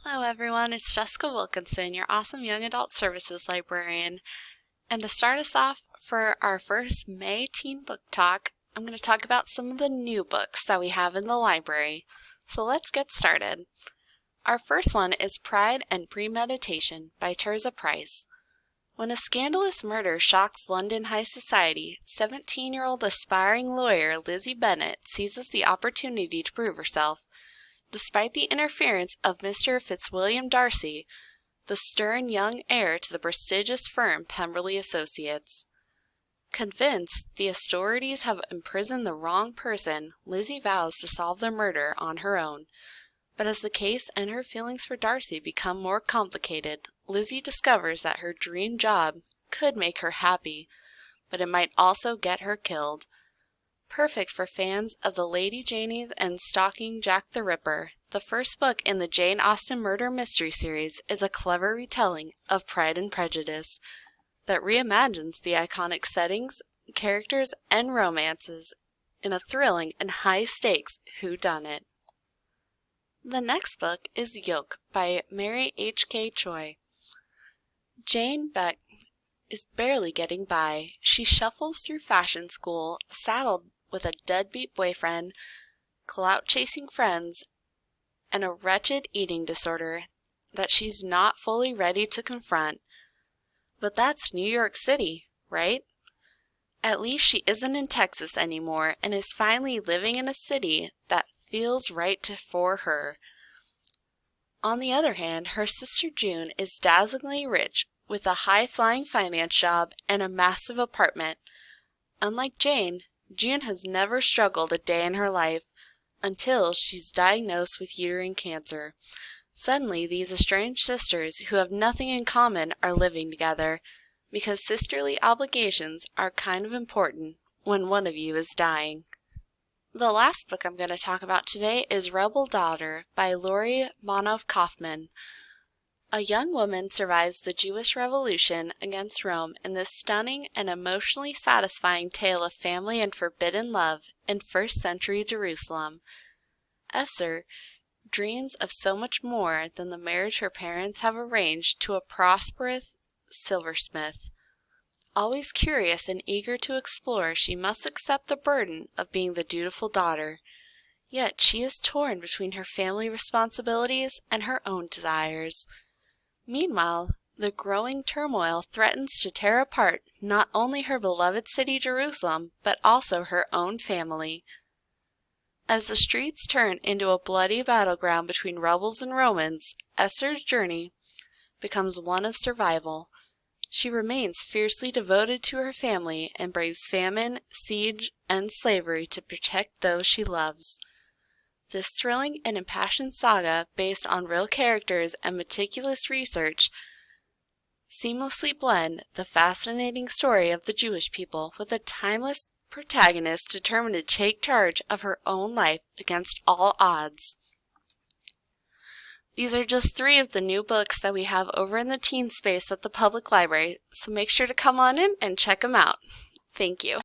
Hello everyone, it's Jessica Wilkinson, your awesome young adult services librarian. And to start us off for our first May Teen Book Talk, I'm going to talk about some of the new books that we have in the library. So let's get started. Our first one is Pride and Premeditation by Tirzah Price. When a scandalous murder shocks London high society, 17-year-old aspiring lawyer Lizzie Bennet seizes the opportunity to prove herself. Despite the interference of Mr. Fitzwilliam Darcy, the stern young heir to the prestigious firm Pemberley Associates. Convinced the authorities have imprisoned the wrong person, Lizzie vows to solve the murder on her own. But as the case and her feelings for Darcy become more complicated, Lizzie discovers that her dream job could make her happy, but it might also get her killed. Perfect for fans of the Lady Janeys and Stalking Jack the Ripper, the first book in the Jane Austen murder mystery series is a clever retelling of Pride and Prejudice that reimagines the iconic settings, characters, and romances in a thrilling and high-stakes whodunit. The next book is Yolk by Mary H.K. Choi. Jane Beck is barely getting by. She shuffles through fashion school, saddled with a deadbeat boyfriend, clout-chasing friends, and a wretched eating disorder that she's not fully ready to confront. But that's New York City, right? At least she isn't in Texas anymore and is finally living in a city that feels right for her. On the other hand, her sister June is dazzlingly rich with a high-flying finance job and a massive apartment. Unlike Jane, June has never struggled a day in her life until she's diagnosed with uterine cancer. Suddenly, these estranged sisters who have nothing in common are living together because sisterly obligations are kind of important when one of you is dying. The last book I'm going to talk about today is Rebel Daughter by Lori Bonoff Kaufman. A young woman survives the Jewish Revolution against Rome in this stunning and emotionally satisfying tale of family and forbidden love in first-century Jerusalem. Esther dreams of so much more than the marriage her parents have arranged to a prosperous silversmith. Always curious and eager to explore, she must accept the burden of being the dutiful daughter. Yet she is torn between her family responsibilities and her own desires. Meanwhile, the growing turmoil threatens to tear apart not only her beloved city Jerusalem, but also her own family. As the streets turn into a bloody battleground between rebels and Romans, Esther's journey becomes one of survival. She remains fiercely devoted to her family and braves famine, siege, and slavery to protect those she loves. This thrilling and impassioned saga, based on real characters and meticulous research, seamlessly blend the fascinating story of the Jewish people with a timeless protagonist determined to take charge of her own life against all odds. These are just 3 of the new books that we have over in the teen space at the public library, so make sure to come on in and check them out. Thank you.